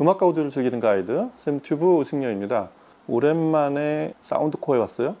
음악과 오디오를 즐기는 가이드 샘튜브 승려입니다. 오랜만에 사운드코어에 왔어요.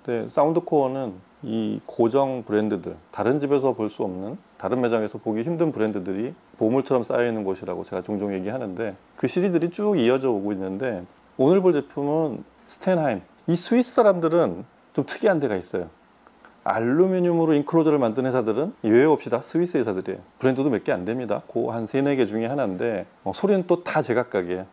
근데 사운드코어는 이 고정 브랜드들, 다른 집에서 볼 수 없는, 다른 매장에서 보기 힘든 브랜드들이 보물처럼 쌓여있는 곳이라고 제가 종종 얘기하는데, 그 시리들이 쭉 이어져 오고 있는데, 오늘 볼 제품은 스텐하임. 이 스위스 사람들은 좀 특이한 데가 있어요. 알루미늄으로 인클로저를 만든 회사들은 예외 없이 다 스위스 회사들이에요. 브랜드도 몇 개 안 됩니다. 그 한 3, 4개 중에 하나인데 소리는 또 다 제각각이에요.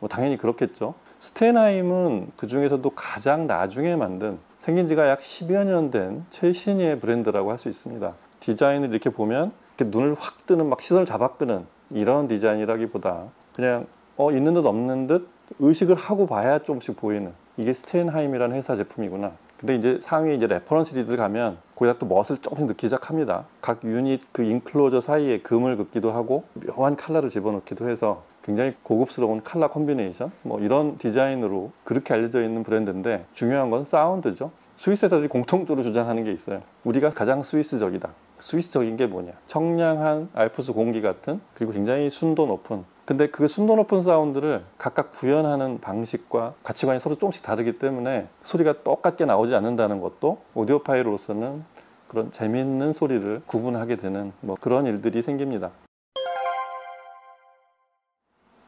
당연히 그렇겠죠. 스텐하임은 그 중에서도 가장 나중에 만든, 생긴 지가 약 10여 년 된 최신의 브랜드라고 할 수 있습니다. 디자인을 이렇게 보면 이렇게 눈을 확 뜨는, 막 시선을 잡아끄는 이런 디자인이라기보다 그냥 있는 듯 없는 듯 의식을 하고 봐야 조금씩 보이는, 이게 스텐하임이라는 회사 제품이구나. 근데 이제 상위에 이제 레퍼런스 시리즈 가면 거기다 또 멋을 조금씩 넣기 시작합니다. 각 유닛 그 인클로저 사이에 금을 긋기도 하고 묘한 컬러를 집어넣기도 해서 굉장히 고급스러운 컬러 콤비네이션, 이런 디자인으로 그렇게 알려져 있는 브랜드인데, 중요한 건 사운드죠. 스위스 회사들이 공통적으로 주장하는 게 있어요. 우리가 가장 스위스적이다. 스위스적인 게 뭐냐? 청량한 알프스 공기 같은, 그리고 굉장히 순도 높은, 근데 그 순도 높은 사운드를 각각 구현하는 방식과 가치관이 서로 조금씩 다르기 때문에 소리가 똑같게 나오지 않는다는 것도 오디오파일로서는 그런 재미있는 소리를 구분하게 되는 그런 일들이 생깁니다.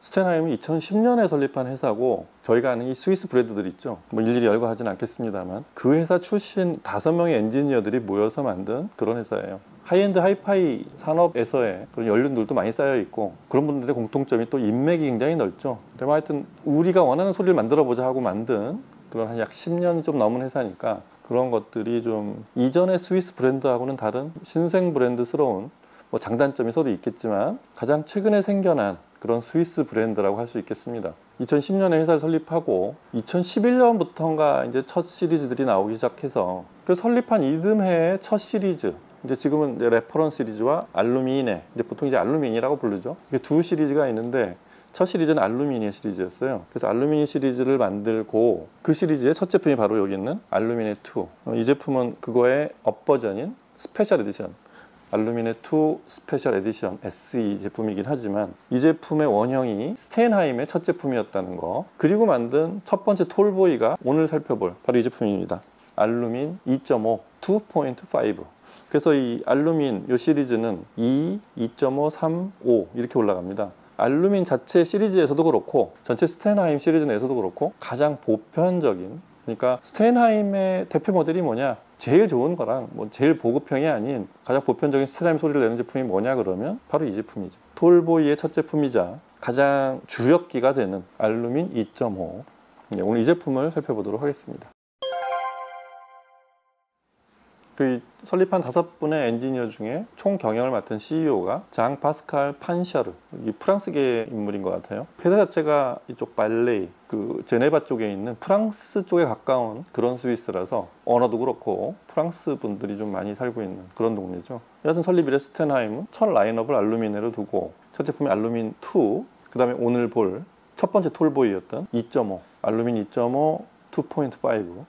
스텐하임은 2010년에 설립한 회사고, 저희가 아는 이 스위스 브랜드들 있죠. 일일이 열거 하진 않겠습니다만, 그 회사 출신 5명의 엔지니어들이 모여서 만든 그런 회사예요. 하이엔드 하이파이 산업에서의 그런 연륜들도 많이 쌓여 있고, 그런 분들의 공통점이 또 인맥이 굉장히 넓죠. 근데 하여튼 우리가 원하는 소리를 만들어 보자 하고 만든 그런 한 약 10년이 좀 넘은 회사니까, 그런 것들이 좀 이전의 스위스 브랜드하고는 다른 신생 브랜드스러운, 장단점이 서로 있겠지만 가장 최근에 생겨난 그런 스위스 브랜드라고 할 수 있겠습니다. 2010년에 회사를 설립하고 2011년부터인가 이제 첫 시리즈들이 나오기 시작해서, 그 설립한 이듬해의 첫 시리즈, 이제 지금은 이제 레퍼런스 시리즈와 알루미네, 이제 보통 이제 알루미니라고 부르죠. 이게 두 시리즈가 있는데, 첫 시리즈는 알루미니 시리즈였어요. 그래서 알루미니 시리즈를 만들고, 그 시리즈의 첫 제품이 바로 여기 있는 알루미네 2. 이 제품은 그거의 업버전인 스페셜 에디션, 알루미네 2 스페셜 에디션 SE 제품이긴 하지만, 이 제품의 원형이 스텐하임의 첫 제품이었다는 거, 그리고 만든 첫 번째 톨보이가 오늘 살펴볼 바로 이 제품입니다. 알루민 2.5 2.5. 그래서 이 알루민 이 시리즈는 2, 2.5, 3, 5 이렇게 올라갑니다. 알루민 자체 시리즈에서도 그렇고 전체 스텐하임 시리즈 내에서도 그렇고 가장 보편적인, 그러니까 스텐하임의 대표 모델이 뭐냐, 제일 좋은 거랑 제일 보급형이 아닌 가장 보편적인 스텐하임 소리를 내는 제품이 뭐냐 그러면 바로 이 제품이죠. 톨보이의 첫 제품이자 가장 주력기가 되는 알루민 2.5. 오늘 이 제품을 살펴보도록 하겠습니다. 그 설립한 5분의 엔지니어 중에 총 경영을 맡은 CEO가 장 파스칼 판샤르, 이 프랑스계 인물인 것 같아요. 회사 자체가 이쪽 발레이, 그 제네바 쪽에 있는 프랑스 쪽에 가까운 그런 스위스라서 언어도 그렇고 프랑스 분들이 좀 많이 살고 있는 그런 동네죠. 여하튼 설립 이래 스텐하임은 첫 라인업을 알루미네로 두고, 첫 제품이 알루민 2, 그 다음에 오늘 볼 첫 번째 톨보이였던 2.5, 알루민 2.5, 2.5,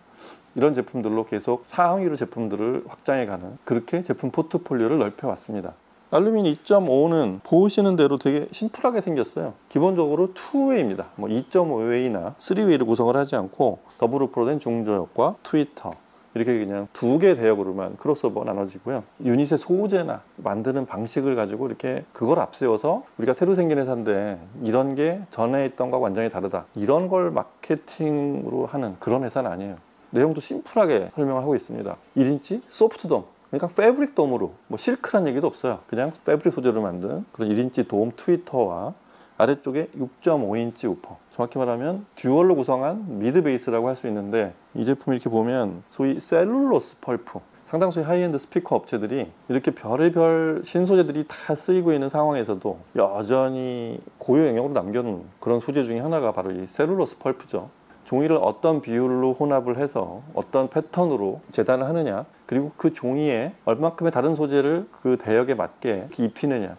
이런 제품들로 계속 상위로 제품들을 확장해가는, 그렇게 제품 포트폴리오를 넓혀왔습니다. 알루민 2.5는 보시는 대로 되게 심플하게 생겼어요. 기본적으로 2웨이입니다. 2.5웨이나 3웨이를 구성을 하지 않고 더블 루프로 된 중저역과 트위터, 이렇게 그냥 2개 대역으로만 크로스오버 나눠지고요. 유닛의 소재나 만드는 방식을 가지고 이렇게 그걸 앞세워서 우리가 새로 생긴 회사인데 이런 게 전에 있던 것과 완전히 다르다, 이런 걸 마케팅으로 하는 그런 회사는 아니에요. 내용도 심플하게 설명하고 있습니다. 1인치 소프트 돔, 그러니까 패브릭 돔으로, 실크란 얘기도 없어요. 그냥 패브릭 소재로 만든 그런 1인치 돔 트위터와 아래쪽에 6.5인치 우퍼, 정확히 말하면 듀얼로 구성한 미드 베이스라고 할 수 있는데, 이 제품을 이렇게 보면 소위 셀룰로스 펄프, 상당수의 하이엔드 스피커 업체들이 이렇게 별의별 신소재들이 다 쓰이고 있는 상황에서도 여전히 고유 영역으로 남겨놓은 그런 소재 중에 하나가 바로 이 셀룰로스 펄프죠. 종이를 어떤 비율로 혼합을 해서 어떤 패턴으로 재단을 하느냐, 그리고 그 종이에 얼마큼의 다른 소재를 그 대역에 맞게 입히느냐,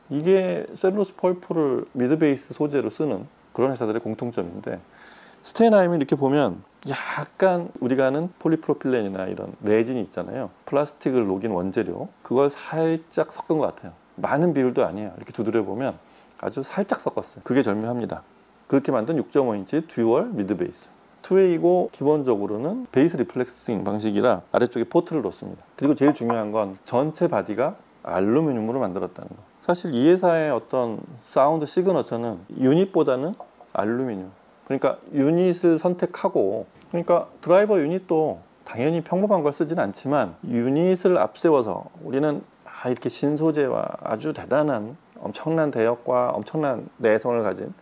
이게 셀룰로스 펄프를 미드 베이스 소재로 쓰는 그런 회사들의 공통점인데, 스텐하임을 이렇게 보면 약간 우리가 아는 폴리프로필렌이나 이런 레진이 있잖아요. 플라스틱을 녹인 원재료, 그걸 살짝 섞은 것 같아요. 많은 비율도 아니에요. 이렇게 두드려 보면 아주 살짝 섞었어요. 그게 절묘합니다. 그렇게 만든 6.5인치 듀얼 미드 베이스. 투웨이고 기본적으로는 베이스 리플렉싱 방식이라 아래쪽에 포트를 놓습니다. 그리고 제일 중요한 건 전체 바디가 알루미늄으로 만들었다는 거. 사실 이 회사의 어떤 사운드 시그너처는 유닛보다는 알루미늄. 그러니까 유닛을 선택하고, 그러니까 드라이버 유닛도 당연히 평범한 걸 쓰진 않지만 유닛을 앞세워서 우리는 이렇게 신소재와 아주 대단한 엄청난 대역과 엄청난 내성을 가진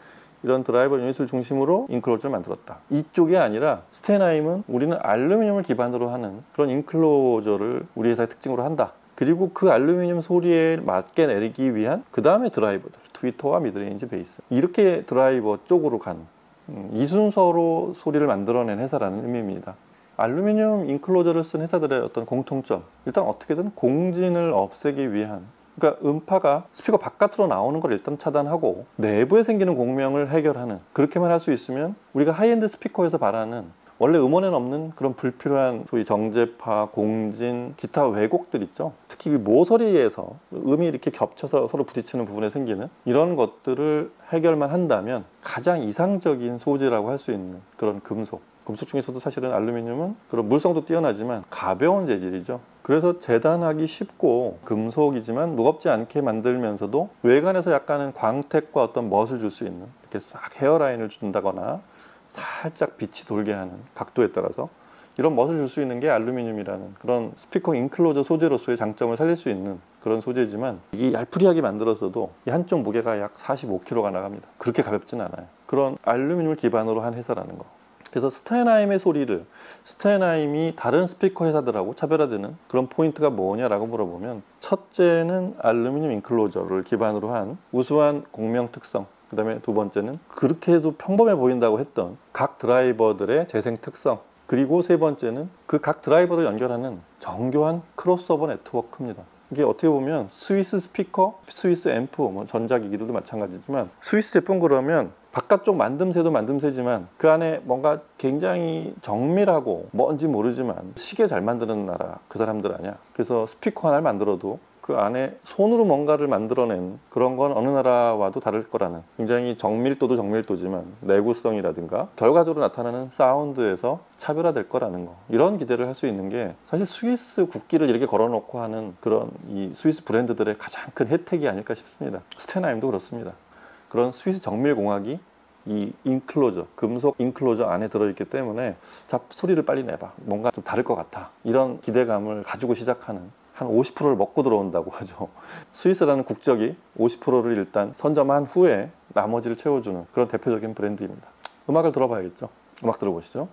이런 드라이버 유닛을 중심으로 인클로저를 만들었다. 이쪽이 아니라 스테나임은 우리는 알루미늄을 기반으로 하는 그런 인클로저를 우리 회사의 특징으로 한다. 그리고 그 알루미늄 소리에 맞게 내리기 위한 그 다음에 드라이버들, 트위터와 미드레인지 베이스, 이렇게 드라이버 쪽으로 간 이 순서로 소리를 만들어낸 회사라는 의미입니다. 알루미늄 인클로저를 쓴 회사들의 어떤 공통점, 일단 어떻게든 공진을 없애기 위한, 그러니까 음파가 스피커 바깥으로 나오는 걸 일단 차단하고 내부에 생기는 공명을 해결하는, 그렇게만 할 수 있으면 우리가 하이엔드 스피커에서 바라는 원래 음원에는 없는 그런 불필요한 소위 정제파, 공진, 기타 왜곡들 있죠. 특히 모서리에서 음이 이렇게 겹쳐서 서로 부딪히는 부분에 생기는 이런 것들을 해결만 한다면 가장 이상적인 소재라고 할 수 있는 그런 금속 중에서도 사실은 알루미늄은 그런 물성도 뛰어나지만 가벼운 재질이죠. 그래서 재단하기 쉽고 금속이지만 무겁지 않게 만들면서도 외관에서 약간은 광택과 어떤 멋을 줄 수 있는, 이렇게 싹 헤어라인을 준다거나 살짝 빛이 돌게 하는 각도에 따라서 이런 멋을 줄 수 있는 게 알루미늄이라는 그런 스피커 인클로저 소재로서의 장점을 살릴 수 있는 그런 소재지만, 이게 얄풀이하게 만들어서도 이 한쪽 무게가 약 45kg가 나갑니다. 그렇게 가볍진 않아요. 그런 알루미늄을 기반으로 한 회사라는 거. 그래서 스테나임의 소리를, 스테나임이 다른 스피커 회사들하고 차별화되는 그런 포인트가 뭐냐라고 물어보면, 첫째는 알루미늄 인클로저를 기반으로 한 우수한 공명 특성, 그 다음에 두 번째는 그렇게 해도 평범해 보인다고 했던 각 드라이버들의 재생 특성, 그리고 세 번째는 그 각 드라이버를 연결하는 정교한 크로스오버 네트워크입니다. 이게 어떻게 보면 스위스 스피커, 스위스 앰프, 뭐 전자기기들도 마찬가지지만, 스위스 제품 그러면 바깥쪽 만듦새도 만듦새지만 그 안에 뭔가 굉장히 정밀하고 뭔지 모르지만 시계 잘 만드는 나라 그 사람들 아니야. 그래서 스피커 하나를 만들어도 그 안에 손으로 뭔가를 만들어낸 그런 건 어느 나라와도 다를 거라는, 굉장히 정밀도도 정밀도지만 내구성이라든가 결과적으로 나타나는 사운드에서 차별화될 거라는 거, 이런 기대를 할 수 있는 게 사실 스위스 국기를 이렇게 걸어놓고 하는 그런 이 스위스 브랜드들의 가장 큰 혜택이 아닐까 싶습니다. 스테나임도 그렇습니다. 그런 스위스 정밀공학이 이 인클로저, 금속 인클로저 안에 들어있기 때문에 자, 소리를 빨리 내봐, 뭔가 좀 다를 것 같아, 이런 기대감을 가지고 시작하는, 한 50%를 먹고 들어온다고 하죠. 스위스라는 국적이 50%를 일단 선점한 후에 나머지를 채워주는 그런 대표적인 브랜드입니다. 음악을 들어봐야겠죠. 음악 들어보시죠.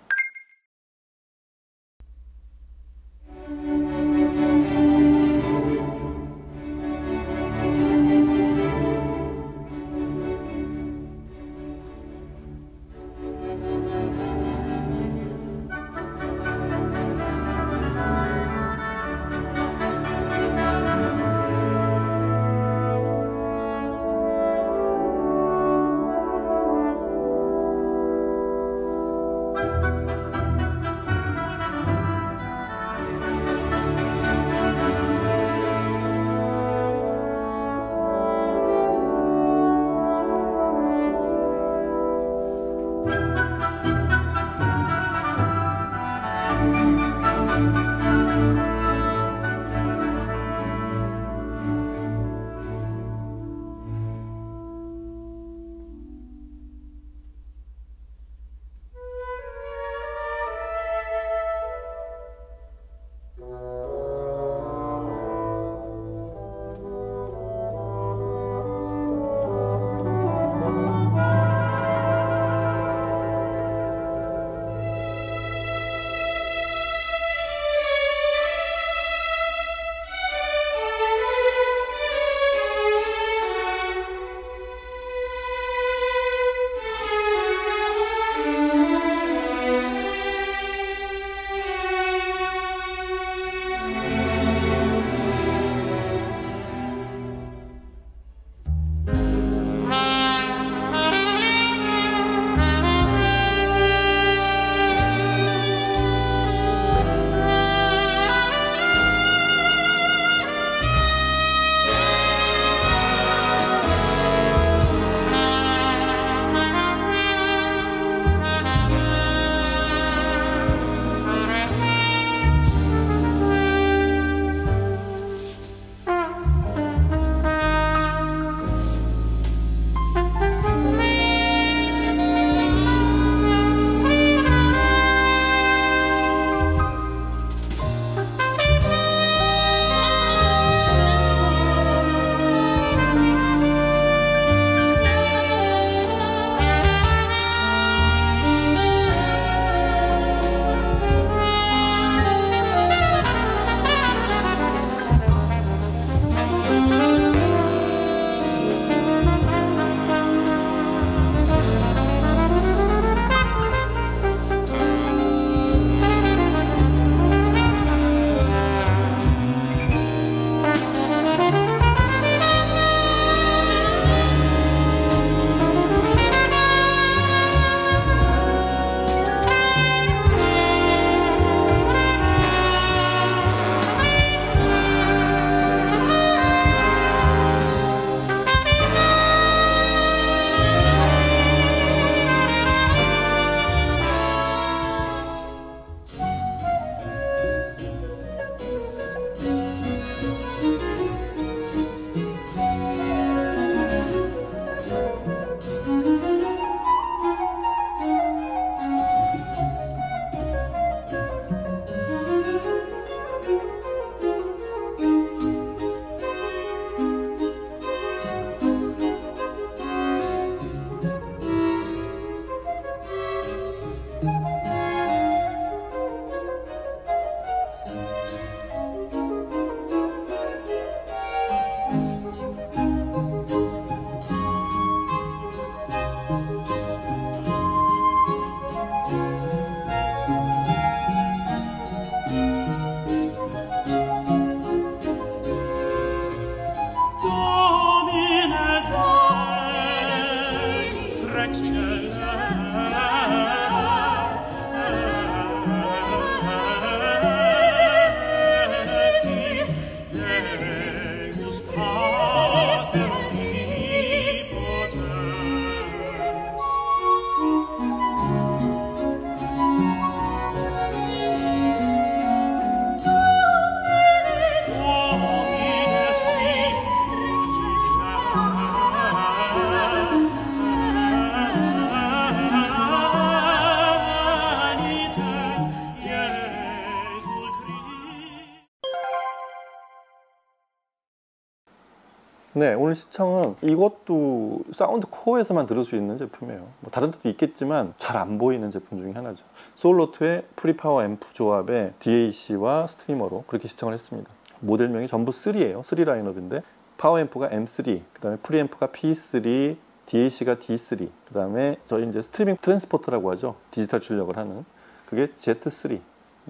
네, 오늘 시청은 이것도 사운드 코어에서만 들을 수 있는 제품이에요. 뭐 다른 데도 있겠지만 잘 안 보이는 제품 중에 하나죠. 소울노트의 프리파워 앰프 조합에 DAC와 스트리머로 그렇게 시청을 했습니다. 모델명이 전부 3예요. 3 라인업인데 파워 앰프가 M3, 그 다음에 프리앰프가 P3, DAC가 D3, 그 다음에 저희 이제 스트리밍 트랜스포터라고 하죠. 디지털 출력을 하는 그게 Z3.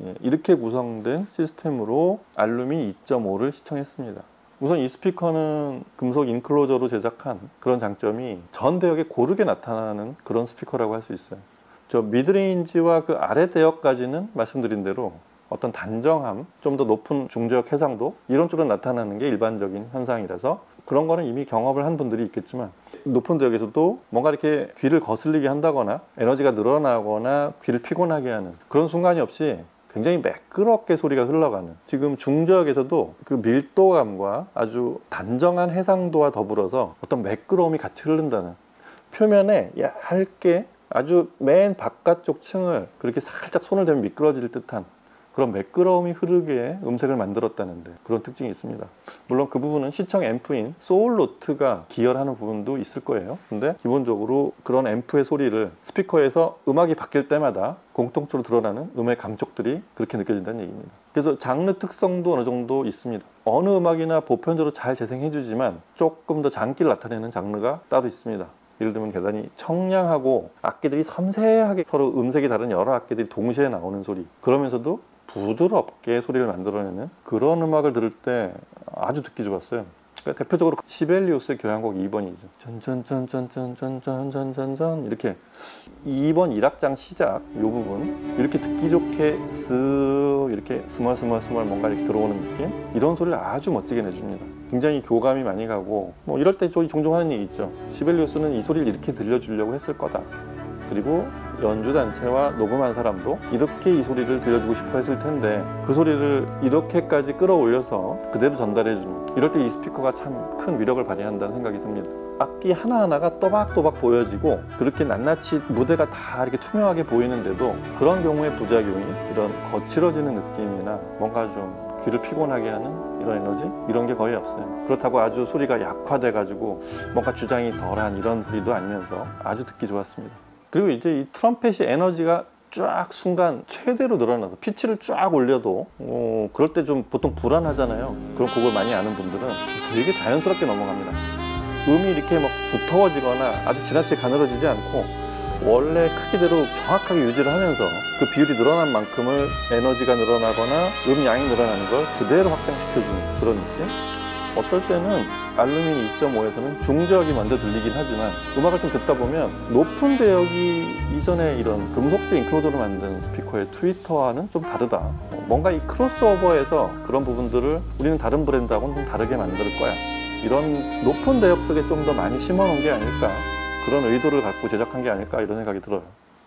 예, 이렇게 구성된 시스템으로 알루민 2.5를 시청했습니다. 우선 이 스피커는 금속 인클로저로 제작한 그런 장점이 전 대역에 고르게 나타나는 그런 스피커라고 할 수 있어요. 저 미드레인지와 그 아래 대역까지는 말씀드린 대로 어떤 단정함, 좀 더 높은 중저역 해상도 이런 쪽으로 나타나는 게 일반적인 현상이라서 그런 거는 이미 경험을 한 분들이 있겠지만 높은 대역에서도 뭔가 이렇게 귀를 거슬리게 한다거나 에너지가 늘어나거나 귀를 피곤하게 하는 그런 순간이 없이 굉장히 매끄럽게 소리가 흘러가는, 지금 중저역에서도 그 밀도감과 아주 단정한 해상도와 더불어서 어떤 매끄러움이 같이 흐른다는, 표면에 얇게 아주 맨 바깥쪽 층을 그렇게 살짝 손을 대면 미끄러질 듯한 그런 매끄러움이 흐르게 음색을 만들었다는데 그런 특징이 있습니다. 물론 그 부분은 시청 앰프인 소울노트가 기여하는 부분도 있을 거예요. 근데 기본적으로 그런 앰프의 소리를 스피커에서 음악이 바뀔 때마다 공통적으로 드러나는 음의 감촉들이 그렇게 느껴진다는 얘기입니다. 그래서 장르 특성도 어느 정도 있습니다. 어느 음악이나 보편적으로 잘 재생해 주지만 조금 더 장기를 나타내는 장르가 따로 있습니다. 예를 들면 대단히 청량하고 악기들이 섬세하게 서로 음색이 다른 여러 악기들이 동시에 나오는 소리, 그러면서도 부드럽게 소리를 만들어내는 그런 음악을 들을 때 아주 듣기 좋았어요. 그러니까 대표적으로 시벨리우스의 교향곡 2번이죠. 전전전전전전전전전 이렇게 2번 1악장 시작 이 부분 이렇게 듣기 좋게 쓱 이렇게 스멀스멀 뭔가 이렇게 들어오는 느낌, 이런 소리를 아주 멋지게 내줍니다. 굉장히 교감이 많이 가고, 뭐 이럴 때 저희 종종 하는 얘기 있죠. 시벨리우스는 이 소리를 이렇게 들려주려고 했을 거다. 그리고 연주단체와 녹음한 사람도 이렇게 이 소리를 들려주고 싶어 했을 텐데 그 소리를 이렇게까지 끌어올려서 그대로 전달해주는, 이럴 때 이 스피커가 참 큰 위력을 발휘한다는 생각이 듭니다. 악기 하나하나가 또박또박 보여지고 그렇게 낱낱이 무대가 다 이렇게 투명하게 보이는데도 그런 경우에 부작용이 이런 거칠어지는 느낌이나 뭔가 좀 귀를 피곤하게 하는 이런 에너지? 이런 게 거의 없어요. 그렇다고 아주 소리가 약화돼 가지고 뭔가 주장이 덜한 이런 소리도 아니면서 아주 듣기 좋았습니다. 그리고 이제 이 트럼펫이 에너지가 쫙 순간 최대로 늘어나서 피치를 쫙 올려도 그럴 때 좀 보통 불안하잖아요. 그런 곡을 많이 아는 분들은 되게 자연스럽게 넘어갑니다. 음이 이렇게 막 두터워지거나 아주 지나치게 가늘어지지 않고 원래 크기대로 정확하게 유지를 하면서 그 비율이 늘어난 만큼을 에너지가 늘어나거나 음양이 늘어나는 걸 그대로 확장시켜주는 그런 느낌? 어떨 때는 알루민 2.5에서는 중저역이 먼저 들리긴 하지만 음악을 좀 듣다 보면 높은 대역이 이전에 이런 금속재 인클로저로 만든 스피커의 트위터와는 좀 다르다. 뭔가 이 크로스오버에서 그런 부분들을 우리는 다른 브랜드하고는 좀 다르게 만들 거야. 이런 높은 대역 쪽에 좀 더 많이 심어놓은 게 아닐까, 그런 의도를 갖고 제작한 게 아닐까 이런 생각이 들어요.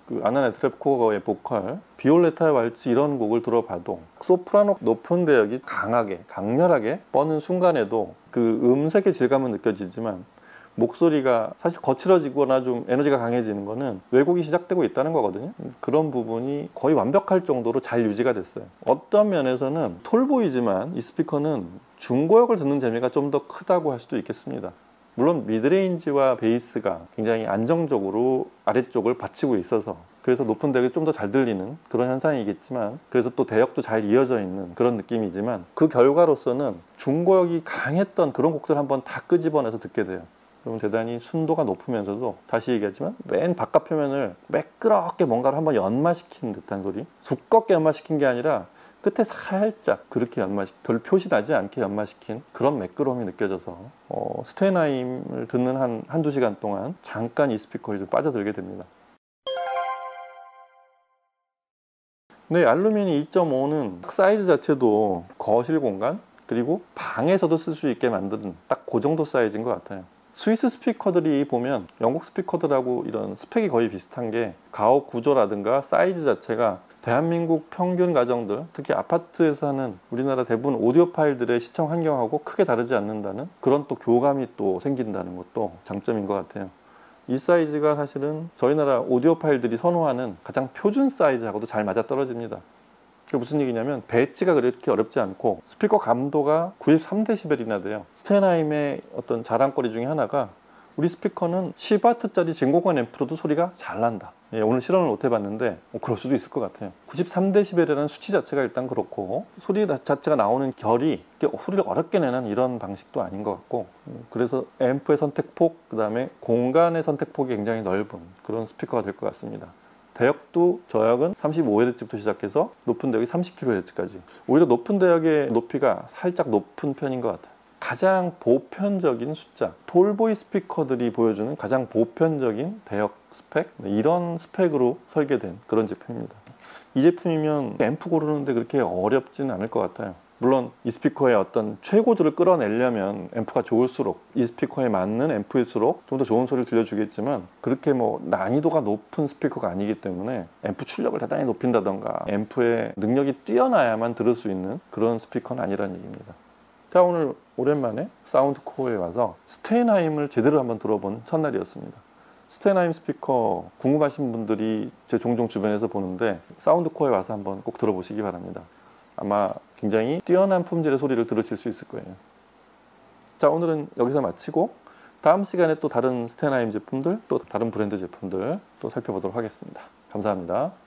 그 아나 네트랩코어의 보컬, 비올레타의 왈츠 이런 곡을 들어봐도 소프라노 높은 대역이 강하게, 강렬하게 뻗는 순간에도 그 음색의 질감은 느껴지지만 목소리가 사실 거칠어지거나 좀 에너지가 강해지는 거는 왜곡이 시작되고 있다는 거거든요. 그런 부분이 거의 완벽할 정도로 잘 유지가 됐어요. 어떤 면에서는 톨보이지만 이 스피커는 중고역을 듣는 재미가 좀 더 크다고 할 수도 있겠습니다. 물론 미드레인지와 베이스가 굉장히 안정적으로 아래쪽을 받치고 있어서 그래서 높은 대역이 좀 더 잘 들리는 그런 현상이겠지만, 그래서 또 대역도 잘 이어져 있는 그런 느낌이지만 그 결과로서는 중고역이 강했던 그런 곡들 한번 다 끄집어내서 듣게 돼요. 그럼 대단히 순도가 높으면서도 다시 얘기하지만 맨 바깥 표면을 매끄럽게 뭔가를 한번 연마시킨 듯한 소리, 두껍게 연마시킨 게 아니라 끝에 살짝 그렇게 별 표시 나지 않게 연마시킨 그런 매끄러움이 느껴져서 스테나임을 듣는 한두 시간 동안 잠깐 이 스피커에 좀 빠져들게 됩니다. 네, 알루민 2.5는 사이즈 자체도 거실 공간 그리고 방에서도 쓸 수 있게 만드는 딱 그 정도 사이즈인 것 같아요. 스위스 스피커들이 보면 영국 스피커들하고 이런 스펙이 거의 비슷한 게 가옥 구조라든가 사이즈 자체가 대한민국 평균 가정들, 특히 아파트에서 사는 우리나라 대부분 오디오 파일들의 시청 환경하고 크게 다르지 않는다는 그런 또 교감이 또 생긴다는 것도 장점인 것 같아요. 이 사이즈가 사실은 저희 나라 오디오 파일들이 선호하는 가장 표준 사이즈하고도 잘 맞아떨어집니다. 그게 무슨 얘기냐면 배치가 그렇게 어렵지 않고 스피커 감도가 93dB이나 돼요. 스테나임의 어떤 자랑거리 중에 하나가 우리 스피커는 10W짜리 진공관 앰프로도 소리가 잘 난다. 예, 오늘 실험을 못 해봤는데 그럴 수도 있을 것 같아요. 93dB이라는 수치 자체가 일단 그렇고 소리 자체가 나오는 결이 소리를 어렵게 내는 이런 방식도 아닌 것 같고, 그래서 앰프의 선택폭, 그 다음에 공간의 선택폭이 굉장히 넓은 그런 스피커가 될 것 같습니다. 대역도 저역은 35Hz부터 시작해서 높은 대역이 30kHz까지. 오히려 높은 대역의 높이가 살짝 높은 편인 것 같아요. 가장 보편적인 숫자, 톨보이 스피커들이 보여주는 가장 보편적인 대역 스펙, 이런 스펙으로 설계된 그런 제품입니다. 이 제품이면 앰프 고르는데 그렇게 어렵지는 않을 것 같아요. 물론 이 스피커의 어떤 최고조를 끌어내려면 앰프가 좋을수록, 이 스피커에 맞는 앰프일수록 좀 더 좋은 소리를 들려주겠지만, 그렇게 뭐 난이도가 높은 스피커가 아니기 때문에 앰프 출력을 대단히 높인다던가 앰프의 능력이 뛰어나야만 들을 수 있는 그런 스피커는 아니라는 얘기입니다. 자, 오늘 오랜만에 사운드코어에 와서 스테인하임을 제대로 한번 들어본 첫날이었습니다. 스테인하임 스피커 궁금하신 분들이 제 종종 주변에서 보는데 사운드코어에 와서 한번 꼭 들어보시기 바랍니다. 아마 굉장히 뛰어난 품질의 소리를 들으실 수 있을 거예요. 자, 오늘은 여기서 마치고 다음 시간에 또 다른 스테인하임 제품들, 또 다른 브랜드 제품들 또 살펴보도록 하겠습니다. 감사합니다.